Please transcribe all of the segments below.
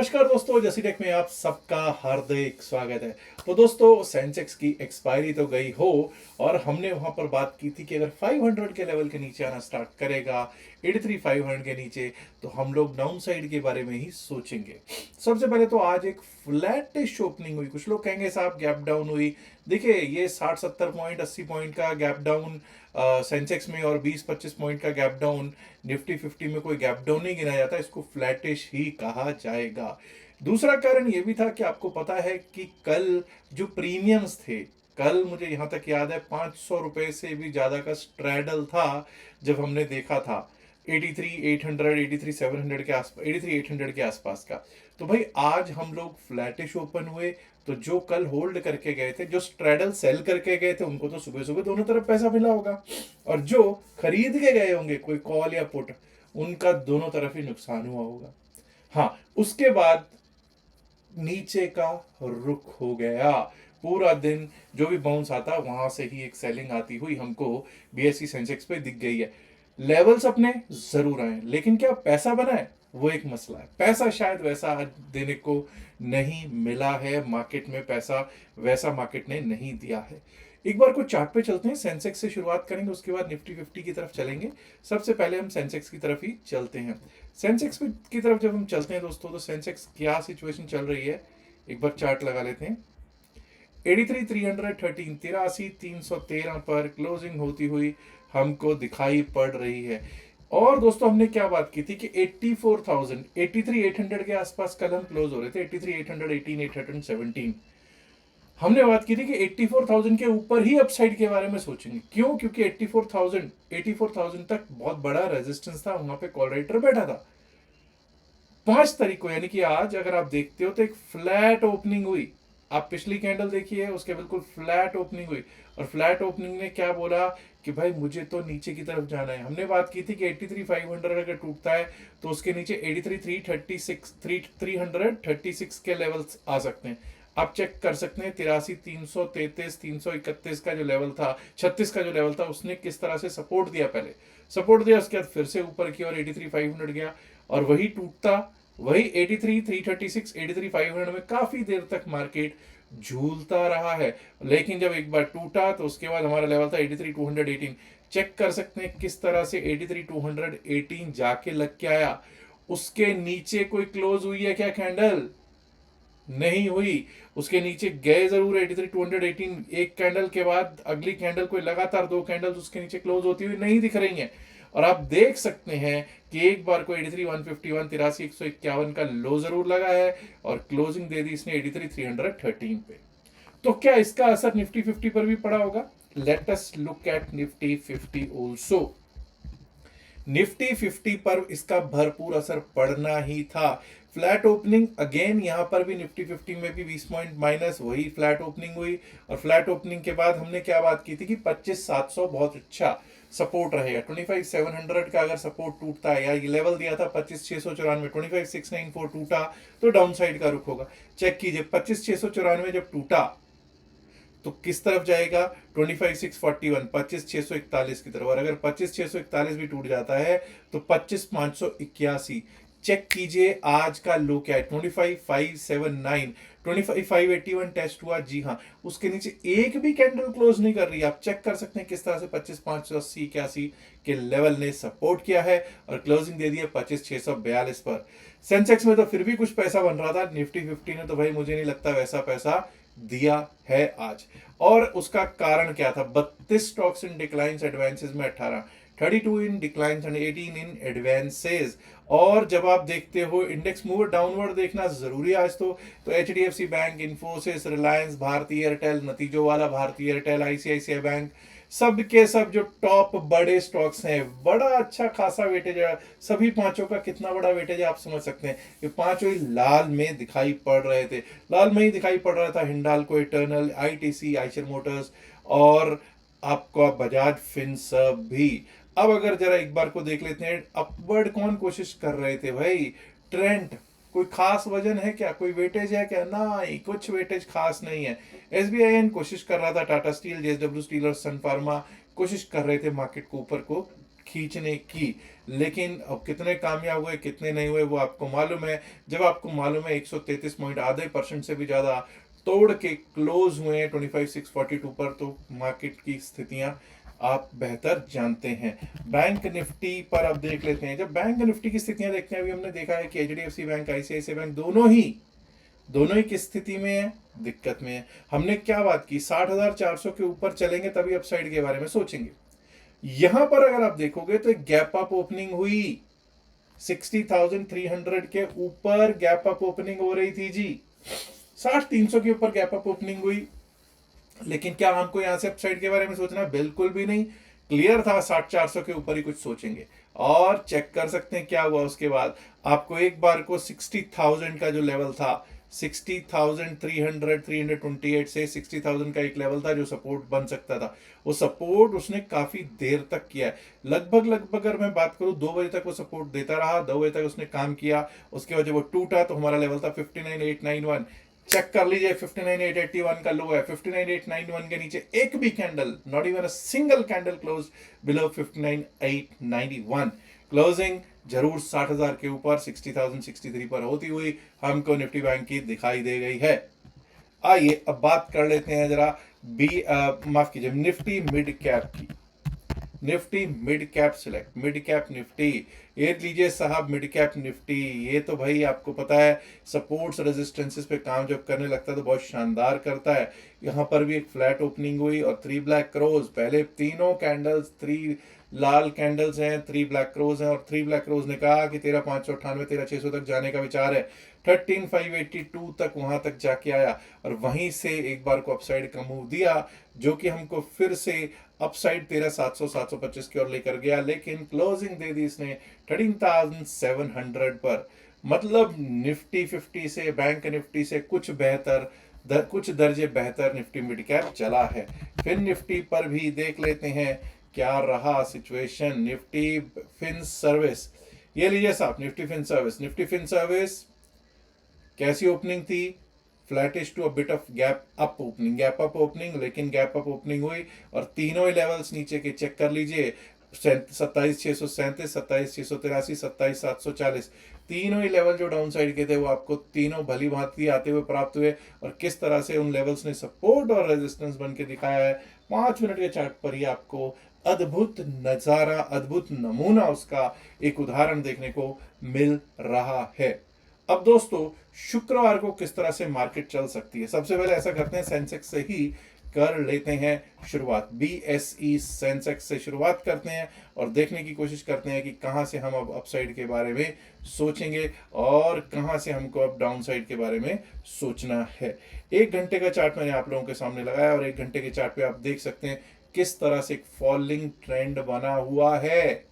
नमस्कार दोस्तों, जैसी टेक में आप सबका हार्दिक स्वागत है। तो दोस्तों, सेंसेक्स की एक्सपायरी तो गई हो और हमने वहां पर बात की थी कि अगर 500 के लेवल के नीचे आना स्टार्ट करेगा 83,500 के नीचे, तो हम लोग डाउन साइड के बारे में ही सोचेंगे। सबसे पहले तो आज एक फ्लैटिश ओपनिंग हुई। कुछ लोग कहेंगे साहब गैप डाउन हुई। देखिए, ये 60-70 पॉइंट 80 पॉइंट का गैप डाउन सेंसेक्स में और 20-25 पॉइंट का गैप डाउन निफ्टी 50 में कोई गैप डाउन नहीं गिना जाता, इसको फ्लैटिश ही कहा जाएगा। दूसरा कारण यह भी था कि आपको पता है कि कल जो प्रीमियम्स थे, कल मुझे यहां तक याद है 500 रुपए से भी ज्यादा का स्ट्रैडल था जब हमने देखा था 83,800 83,700 के आसपास, 83,800 के आसपास का। तो भाई आज हम लोग फ्लैटिश ओपन हुए, तो जो कल होल्ड करके गए थे, जो स्ट्रैडल सेल करके गए थे, उनको तो सुबह सुबह दोनों तरफ पैसा मिला होगा, और जो खरीद के गए होंगे कोई कॉल या पुट, उनका दोनों तरफ ही नुकसान हुआ होगा। हाँ, उसके बाद नीचे का रुख हो गया। पूरा दिन जो भी बाउंस आता वहां से ही एक सेलिंग आती हुई हमको बीएसई सेंसेक्स पे दिख गई है। लेवल्स अपने जरूर आए, लेकिन क्या पैसा बना है, वो एक मसला है। पैसा शायद वैसा आज देने को नहीं मिला है मार्केट में, पैसा वैसा मार्केट ने नहीं दिया है। एक बार को चार्ट पे चलते हैं, सेंसेक्स से शुरुआत करेंगे, उसके बाद निफ्टी 50 की तरफ चलेंगे। सबसे पहले हम सेंसेक्स की तरफ ही चलते हैं। सेंसेक्स की तरफ जब हम चलते हैं दोस्तों, तो सेंसेक्स क्या सिचुएशन चल रही है, एक बार चार्ट लगा लेते हैं। 83,313 83,313 पर क्लोजिंग होती हुई हमको दिखाई पड़ रही है। और दोस्तों, हमने क्या बात की थी कि 84,000 83,800 के आसपास कल हम क्लोज हो रहे थे, 83,800 18,817। हमने बात की थी कि 84,000 के ऊपर ही अपसाइड के बारे में सोचेंगे। क्यों? क्योंकि 84,000 तक बहुत बड़ा रेजिस्टेंस था, वहां पे कॉल राइटर बैठा था। 5 तारीख को, यानी कि आज अगर आप देखते हो तो एक फ्लैट ओपनिंग हुई। आप पिछली कैंडल देखिए, उसके बिल्कुल फ्लैट ओपनिंग हुई, और फ्लैट ओपनिंग ने क्या बोला कि भाई मुझे तो नीचे की तरफ जाना है। हमने बात की थी कि 83,500 अगर टूटता है तो उसके नीचे 83,336 के लेवल्स आ सकते हैं। आप चेक कर सकते हैं 83,333 331 का जो लेवल था, 36 का जो लेवल था, उसने किस तरह से सपोर्ट दिया। पहले सपोर्ट दिया, उसके बाद फिर से ऊपर की और 83,500 गया, और वही टूटता, वही 83,336 83,500 में काफी देर तक मार्केट झूलता रहा है। लेकिन जब एक बार टूटा तो उसके बाद हमारा लेवल था 83,218। चेक कर सकते हैं किस तरह से 83,218 जाके लग के आया। उसके नीचे कोई क्लोज हुई है क्या कैंडल? नहीं हुई। उसके नीचे गए जरूर 83,218, एक कैंडल के बाद अगली कैंडल कोई लगातार 2 कैंडल्स उसके नीचे क्लोज होती हुई नहीं दिख रही हैं। और आप देख सकते हैं कि एक बार को 83,151 83,151 का लो जरूर लगा है, और क्लोजिंग दे दी इसने 83,313 पे। तो क्या इसका असर निफ्टी 50 पर भी पड़ा होगा? Let us look at Nifty 50 also. Nifty 50 पर इसका भरपूर असर पड़ना ही था। फ्लैट ओपनिंग अगेन, यहां पर भी निफ्टी 50 में भी 20 पॉइंट माइनस, वही फ्लैट ओपनिंग हुई। और फ्लैट ओपनिंग के बाद हमने क्या बात की थी कि 25,700 बहुत अच्छा सपोर्ट रहेगा। 25,700 का अगर सपोर्ट टूटता है, या ये लेवल दिया था 25,694, 25,694 टूटा तो डाउन साइड का रुख होगा। चेक कीजिए, 25,694 जब टूटा तो किस तरफ जाएगा? 25,641, 25,641 की तरफ। और अगर 25,641 भी टूट जाता है तो 25,581। चेक कीजिए आज का लो क्या है, 25,579, 25,581 टेस्ट हुआ। जी हाँ, उसके नीचे एक भी कैंडल क्लोज नहीं कर रही। आप चेक कर सकते हैं किस तरह से 25,580 81 के लेवल ने सपोर्ट किया है, और क्लोजिंग दे दी है 25,642 पर। सेंसेक्स में तो फिर भी कुछ पैसा बन रहा था, निफ्टी 50 ने तो भाई मुझे नहीं लगता वैसा पैसा दिया है आज। और उसका कारण क्या था? 32 स्टॉक्स इन डिक्लाइंस, एडवांसेस में 18, 32 इन डिक्लाइंस एंड 18 इन एडवांसेस। और जब आप देखते हो इंडेक्स मूव डाउनवर्ड देखना जरूरी है आज तो एचडीएफसी बैंक, इन्फोसिस, रिलायंस, भारतीय एयरटेल, नतीजों वाला भारतीय एयरटेल, आईसीआईसीआई बैंक, सब के सब जो टॉप बड़े स्टॉक्स हैं, बड़ा अच्छा खासा वेटेज है। सभी पांचों का कितना बड़ा वेटेज है आप समझ सकते हैं। ये पांचों ही लाल में दिखाई पड़ रहे थे। लाल में ही दिखाई पड़ रहा था Hindalco, eternal, ITC, Eicher Motors, और आपका बजाज फिनसर्व भी। अब अगर जरा एक बार को देख लेते हैं, अपवर्ड कौन कोशिश कर रहे थे भाई? ट्रेंड। कोई खास वजन है क्या? कोई वेटेज है क्या? नहीं, कुछ वेटेज खास नहीं है। एसबीआईएन कोशिश कर रहा था, टाटा स्टील, जेएसडब्ल्यू स्टील और सन फार्मा कोशिश कर रहे थे मार्केट को ऊपर को खींचने की, लेकिन अब कितने कामयाब हुए कितने नहीं हुए वो आपको मालूम है। जब आपको मालूम है 133 पॉइंट आधे % से भी ज़्यादा तोड़ के क्लोज हुए हैं 25,642 पर, तो मार्केट की स्थितियां आप बेहतर जानते हैं। बैंक निफ्टी पर अब देख लेते हैं। जब बैंक निफ्टी की स्थितियां देखते हैं, अभी हमने देखा है कि HDFC बैंक, ICICI बैंक दोनों ही किस स्थिति में है, दिक्कत में है। हमने क्या बात की, 60,400 के ऊपर चलेंगे तभी अपसाइड के बारे में सोचेंगे। यहां पर अगर आप देखोगे तो एक गैप अप ओपनिंग हुई, 60,300 के ऊपर गैप अप ओपनिंग हो रही थी जी, 60,300 के ऊपर गैप अप ओपनिंग हुई। लेकिन क्या हमको यहां से अपसाइड के बारे में सोचना, बिल्कुल भी नहीं। क्लियर था 60,400 के ऊपर ही कुछ सोचेंगे। और चेक कर सकते हैं क्या हुआ उसके बाद। आपको एक बार को 60,000 का जो लेवल था, 60,300 328 से 60,000 का एक लेवल था जो सपोर्ट बन सकता था। वो सपोर्ट उसने काफी देर तक किया है, लगभग अगर मैं बात करूं 2 बजे तक वो सपोर्ट देता रहा, 2 बजे तक उसने काम किया। उसके बाद जब वो टूटा तो हमारा लेवल था 59,891। चेक कर लीजिए, 59,881 का लो है, 59,891 के नीचे एक भी candle, not even a single candle close below 59,891। Closing जरूर 60,000 के ऊपर 60,063 पर होती हुई हमको निफ्टी बैंक की दिखाई दे गई है। आइए अब बात कर लेते हैं जरा माफ कीजिए, निफ्टी मिड कैप की। Nifty mid cap select, mid cap Nifty, ये लीजिए साहब मिड कैप निफ्टी। ये तो भाई आपको पता है सपोर्ट्स रेजिस्टेंसेस पे काम जब करने लगता है तो बहुत शानदार करता है। यहाँ पर भी एक फ्लैट ओपनिंग हुई और 3 ब्लैक क्रोज, पहले तीनों कैंडल्स 3 लाल कैंडल्स हैं, 3 ब्लैक क्रोज हैं, और 3 ब्लैक क्रोज ने कहा कि 13,598 13,600 तक जाने का विचार है। 13,582 तक वहां तक जाके आया और वहीं से एक बार को अपसाइड का मूव दिया, जो कि हमको फिर से अपसाइड 13,700 725 की ओर लेकर गया। लेकिन क्लोजिंग दे दी इसने 13,700 पर। मतलब निफ्टी 50 से, बैंक निफ्टी से कुछ बेहतर, कुछ दर्जे बेहतर निफ्टी मिड कैप चला है। फिर निफ्टी पर भी देख लेते हैं क्या रहा सिचुएशन। निफ्टी फिन सर्विस, ये लीजिए साहब, Nifty fin service. Nifty fin service कैसी ओपनिंग थी, flattish to a bit of gap up opening, gap up opening, लेकिन गैप अप ओपनिंग हुई और तीनों ही लेवल्स नीचे के चेक कर लीजिए, 27,637, 27,683, 27,740, तीनों ही लेवल जो डाउन साइड के थे वो आपको तीनों भली भांति आते हुए प्राप्त हुए। और किस तरह से उन लेवल्स ने सपोर्ट और रेजिस्टेंस बन के दिखाया है 5 मिनट के चार्ट पर ही आपको अद्भुत नजारा, अद्भुत नमूना उसका एक उदाहरण देखने को मिल रहा है। अब दोस्तों शुक्रवार को किस तरह से मार्केट चल सकती है, सबसे पहले ऐसा करते हैं सेंसेक्स से ही कर लेते हैं शुरुआत। BSE सेंसेक्स से शुरुआत करते हैं और देखने की कोशिश करते हैं कि कहां से हम अब अपसाइड के बारे में सोचेंगे और कहां से हमको अब डाउन साइड के बारे में सोचना है। 1 घंटे का चार्ट मैंने आप लोगों के सामने लगाया और 1 घंटे के चार्ट पे आप देख सकते हैं किस तरह से एक फॉलिंग ट्रेंड बना हुआ है।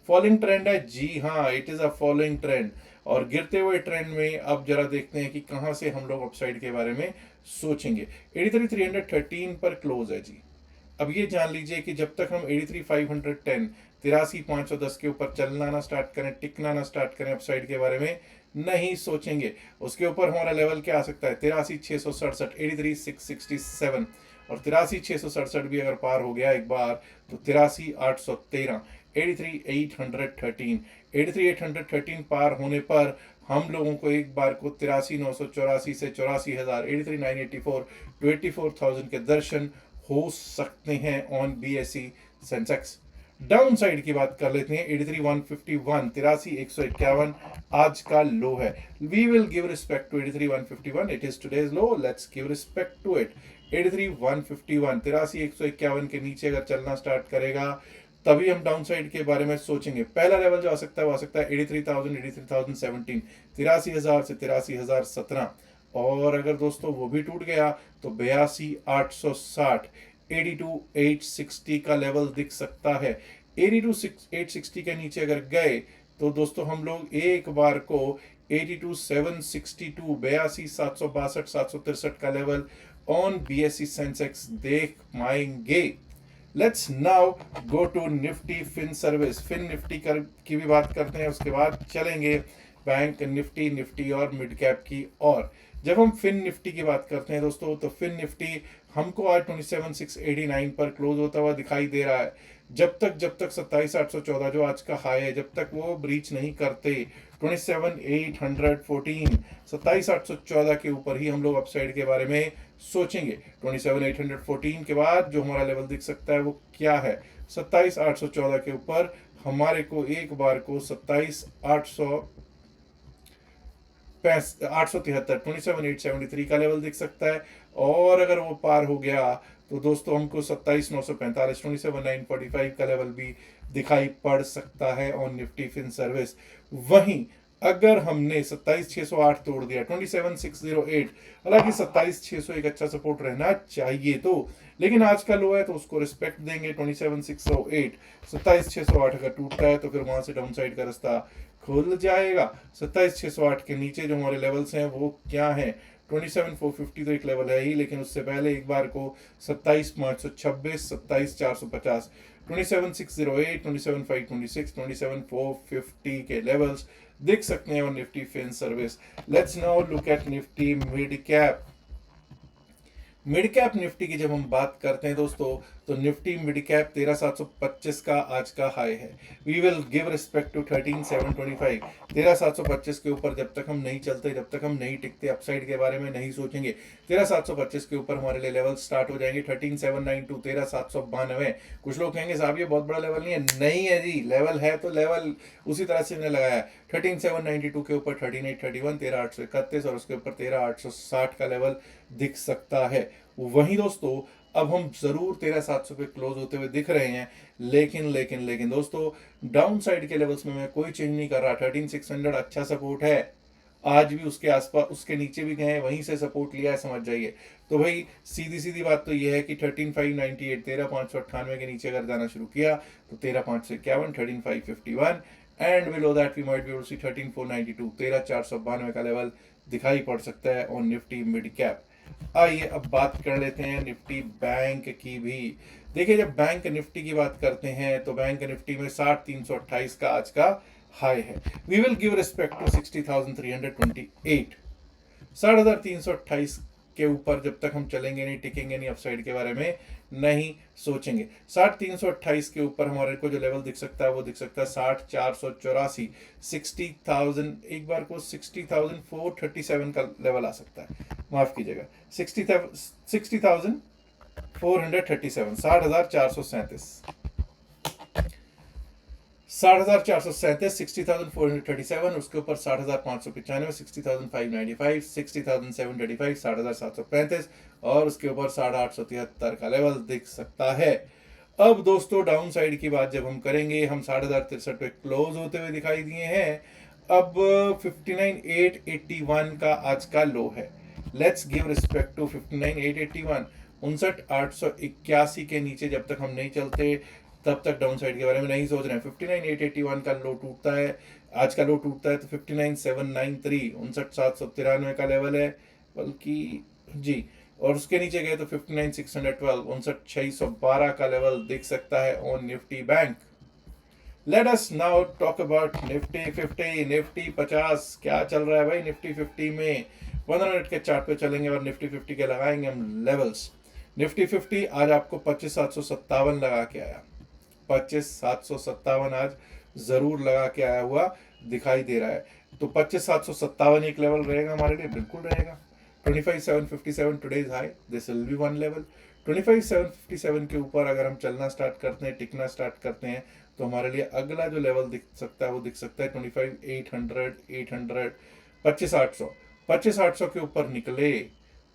फॉलिंग ट्रेंड है जी हाँ, it is a falling trend. और गिरते हुए ट्रेंड में अब जरा देखते हैं कि कहां से हम लोग अपसाइड के बारे में सोचेंगे। 83,313 पर क्लोज है जी। अब ये जान लीजिए कि जब तक हम 83,510 83,510 के ऊपर चलना ना स्टार्ट करें, टिकना ना स्टार्ट करें, अपसाइड के बारे में नहीं सोचेंगे। उसके ऊपर हमारा लेवल क्या आ सकता है, 83,667, 83,667, और 83,667 भी अगर पार हो गया एक बार तो 83,813, 83,813, 83,813 पार होने पर हम लोगों को एक बार को 83,984 से 84,000, 83,984 टू 84,000 के दर्शन हो सकते हैं on BSE Sensex. Down side की बात कर लेते हैं, 83,151, 83,151 आज का लो है। We will give respect to 83,151, it is today's low, let's give respect to it. 83,151, 83,151 के नीचे अगर चलना स्टार्ट करेगा तभी हम डाउन साइड के बारे में सोचेंगे। पहला लेवल जो आ सकता है वो आ सकता है 83,000, 83,017, 83,000 से 83,017। और अगर दोस्तों वो भी टूट गया तो 82,860, 82,860 का लेवल दिख सकता है। 82,860 के नीचे अगर गए तो दोस्तों हम लोग एक बार को 82,762, 82,762, 763 का लेवल ऑन BSE सेंसेक्स देख पाएंगे। Let's now go to Nifty fin service. Fin Nifty की भी बात करते हैं, उसके बाद चलेंगे बैंक निफ्टी, निफ्टी और मिड कैप की। और जब हम फिन निफ्टी की बात करते हैं दोस्तों, तो फिन निफ्टी हमको आज 27,689 पर क्लोज होता हुआ दिखाई दे रहा है। जब तक 27,814 जो आज का हाई है, जब तक वो ब्रीच नहीं करते 27,814, 27,814 के ऊपर ही हम लोग अपसाइड के बारे में सोचेंगे। 27,814 के बाद जो हमारा लेवल दिख सकता है वो क्या है, 27,814 के ऊपर हमारे को एक बार को 873 27,873 का लेवल दिख सकता है। और अगर वो पार हो गया तो दोस्तों हमको 27,945 27,945 का लेवल भी दिखाई पड़ सकता है ऑन निफ्टी फिन सर्विस। वहीं अगर हमने 27,608 तोड़ दिया 27,608, हालांकि 27,600 एक अच्छा सपोर्ट रहना चाहिए तो, लेकिन आज का लो है तो उसको रिस्पेक्ट देंगे। 27,608 27,608 अगर टूटता है तो फिर वहां से डाउन साइड का रास्ता खुल जाएगा। 27,608 के नीचे जो हमारे लेवल्स हैं वो क्या है, 27,450 तो एक लेवल है ही, लेकिन उससे पहले एक बार को 27,526, 27,450, 27,608, 27,526, 27,450 के लेवल्स देख सकते हैं और Nifty fin service. Let's now look at Nifty mid cap Nifty की जब हम बात करते हैं दोस्तों, तो निफ्टी मिड कैप 13,725 का आज का हाई है। We will give respect to 13,725। 13,725 के ऊपर जब तक हम नहीं चलते, जब तक हम नहीं टिकते, अपसाइड के बारे में नहीं सोचेंगे, 13,725 के ऊपर हमारे लिए लेवल स्टार्ट हो जाएंगे। 13,792 13,792। कुछ लोग कहेंगे साहब ये बहुत बड़ा लेवल नहीं है, नहीं है जी, लेवल है तो लेवल उसी तरह से हमने लगाया। 13,792 के ऊपर 13,831, 13,831 और उसके ऊपर 13,860 का लेवल दिख सकता है। वहीं दोस्तों अब हम जरूर 13,700 पे क्लोज होते हुए दिख रहे हैं, लेकिन दोस्तों डाउन साइड के लेवल्स में मैं कोई चेंज नहीं कर रहा। 13,600 अच्छा सपोर्ट है, आज भी उसके आसपास, उसके नीचे भी गए, वहीं से सपोर्ट लिया है, समझ जाइए। तो भाई सीधी सीधी बात तो ये है कि 13,598 13,598 के नीचे अगर जाना शुरू किया तो 13,551 13,551 and below that we might be able to see 13,492 13,492 का लेवल दिखाई पड़ सकता है ऑन निफ्टी मिड कैप। आइए अब बात कर लेते हैं निफ्टी बैंक की भी। देखिए जब बैंक निफ्टी की बात करते हैं तो बैंक निफ्टी में 60,328 का आज का हाई है। We will give respect to 60,328। 60,328 के ऊपर जब तक हम चलेंगे नहीं, टिकेंगे नहीं, अपसाइड के बारे में नहीं सोचेंगे। 60,328 के ऊपर हमारे को जो लेवल दिख सकता है वो दिख सकता है 60,484, 60,000, एक बार को 60,437 का लेवल आ सकता है, माफ कीजिएगा 60,437, 60,437, 60,437, 60,437, उसके ऊपर 60,595, 60,595, 60,735, 60,735 और उसके ऊपर 873 का लेवल दिख सकता है। अब दोस्तों डाउन साइड की बात जब हम करेंगे, हम 60,063 पे क्लोज होते हुए दिखाई दिए हैं। अब 59,881 का आज का लो है। Let's give respect to 59,881। 59,881 के नीचे जब तक हम नहीं चलते तब तक डाउन साइड के बारे में नहीं सोच रहे हैं। 59,881 का लो टूटता है, आज का लो टूटता है तो 59,793 59,793 का लेवल है, बल्कि जी, और उसके नीचे गए तो 59,612 59,612 का लेवल दिख सकता है on Nifty bank. Let us now talk about Nifty 50। Nifty 50 क्या चल रहा है भाई निफ्टी 50 में। 15 मिनट के चार्ट पे चलेंगे और निफ्टी 50 के लगाएंगे हम लेवल्स। निफ्टी 50 आज आपको 25,757 लगा के आया, 25,757 आज जरूर लगा के आया हुआ दिखाई दे रहा है। तो 25,757 एक लेवल रहेगा हमारे लिए, बिल्कुल रहेगा। 25,757 today's high, this will be one level. 25,757 के ऊपर अगर हम चलना स्टार्ट करते हैं, टिकना स्टार्ट करते हैं, तो हमारे लिए अगला जो लेवल दिख सकता है वो दिख सकता है 25,800 800 25,800 25,800 के ऊपर निकले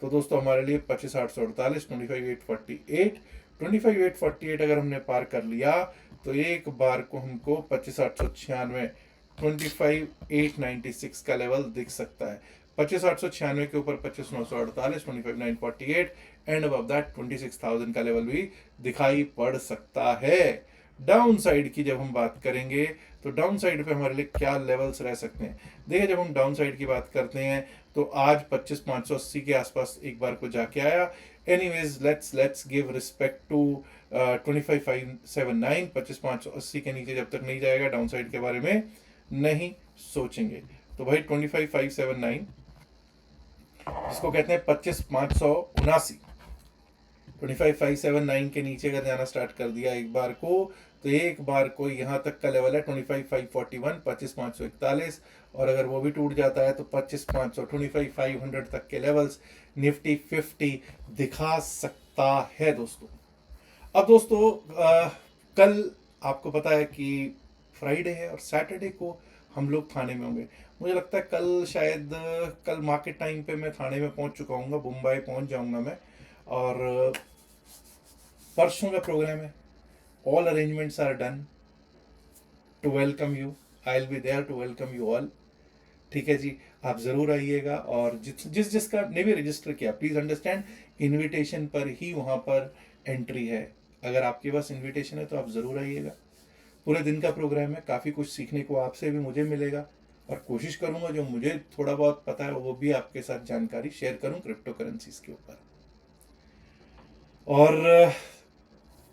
तो दोस्तों हमारे लिए 25,848 25,848 25,848 अगर हमने पार कर लिया तो एक बार को हमको 25,896 25,896 का लेवल दिख सकता है। 25,896 के ऊपर 25,948 25,948 एंड अबव दैट 26,000 का लेवल भी दिखाई पड़ सकता है। डाउन साइड की जब हम बात करेंगे तो डाउन साइड पे हमारे लिए क्या लेवल्स रह सकते हैं। देखिए जब हम डाउन साइड की बात करते हैं तो आज 25,580 के आसपास एक बार को जाके आया। Anyways let's give respect to 25,579 25,580 के नीचे जब तक नहीं जाएगा डाउन साइड के बारे में नहीं सोचेंगे। तो भाई 25,579 जिसको कहते हैं 25,579 25,579 के नीचे अगर जाना स्टार्ट कर दिया एक बार को तो एक बार कोई यहाँ तक का लेवल है 25,541, 25,541, और अगर वो भी टूट जाता है तो 25,500, 25,500 तक के लेवल्स निफ्टी 50 दिखा सकता है दोस्तों। अब दोस्तों कल आपको पता है कि फ्राइडे है और सैटरडे को हम लोग थाने में होंगे। मुझे लगता है कल शायद कल मार्केट टाइम पे मैं थाने में पहुंच चुका हूँ, मुंबई पहुंच जाऊंगा मैं। और परसों का प्रोग्राम है, all arrangements are done to welcome you, I will be there to welcome you all. ठीक है जी, आप जरूर आइएगा। और जिसका ने भी रजिस्टर किया, प्लीज अंडरस्टैंड, इनविटेशन पर ही वहां पर एंट्री है। अगर आपके पास इनविटेशन है तो आप जरूर आइएगा। पूरे दिन का प्रोग्राम है, काफ़ी कुछ सीखने को आपसे भी मुझे मिलेगा, और कोशिश करूंगा जो मुझे थोड़ा बहुत पता है वो भी आपके साथ जानकारी शेयर करूं क्रिप्टो करेंसीज के ऊपर। और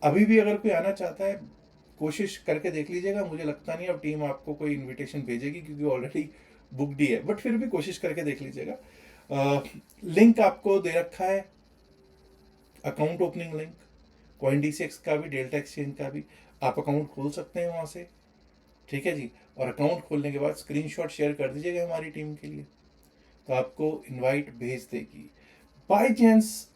अभी भी अगर कोई आना चाहता है कोशिश करके देख लीजिएगा। मुझे लगता नहीं अब टीम आपको कोई इनविटेशन भेजेगी क्योंकि ऑलरेडी बुकड ही है, बट फिर भी कोशिश करके देख लीजिएगा। लिंक आपको दे रखा है, अकाउंट ओपनिंग लिंक, CoinDCX का भी, डेल्टा एक्सचेंज का भी। आप अकाउंट खोल सकते हैं वहाँ से, ठीक है जी। और अकाउंट खोलने के बाद स्क्रीनशॉट शेयर कर दीजिएगा हमारी टीम के लिए, तो आपको इनवाइट भेज देगी। बाय चांस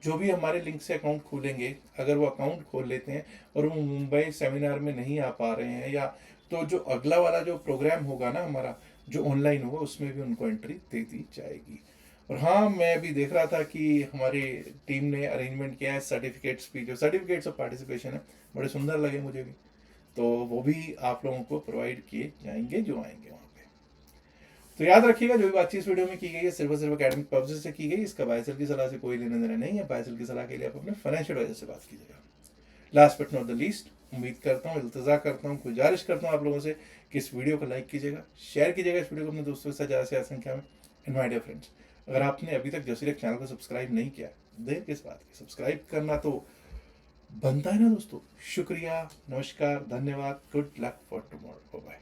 जो भी हमारे लिंक से अकाउंट खोलेंगे, अगर वो अकाउंट खोल लेते हैं और वो मुंबई सेमिनार में नहीं आ पा रहे हैं, या तो जो अगला वाला जो प्रोग्राम होगा ना हमारा, जो ऑनलाइन होगा, उसमें भी उनको एंट्री दे दी जाएगी। और हाँ, मैं अभी देख रहा था कि हमारी टीम ने अरेंजमेंट किया है सर्टिफिकेट्स भी, जो सर्टिफिकेट्स ऑफ पार्टिसिपेशन है, बड़े सुंदर लगे मुझे भी। तो वो भी आप लोगों को प्रोवाइड किए जाएंगे जो आएंगे वहाँ पे। तो याद रखिएगा, जो भी बातचीत इस वीडियो में की गई है सिर्फ और सिर्फ एकेडमिक पर्पज से की गई। इसका बायसेल की सलाह से कोई लेना देना नहीं है। बायसेल की सलाह के लिए आप अपने फाइनेंशियल एडवाइजर से बात कीजिएगा। Last but not the least, उम्मीद करता हूँ, इल्तजा करता हूँ, गुजारिश करता हूँ आप लोगों से कि इस वीडियो को लाइक कीजिएगा, शेयर कीजिएगा इस वीडियो को अपने दोस्तों के साथ ज़्यादा से ज़्यादा संख्या में। एंड माय डियर फ्रेंड्स, अगर आपने अभी तक जोशीरेक चैनल को सब्सक्राइब नहीं किया, देर किस बात की, सब्सक्राइब करना तो बनता है ना दोस्तों। शुक्रिया, नमस्कार, धन्यवाद, good luck for tomorrow, bye.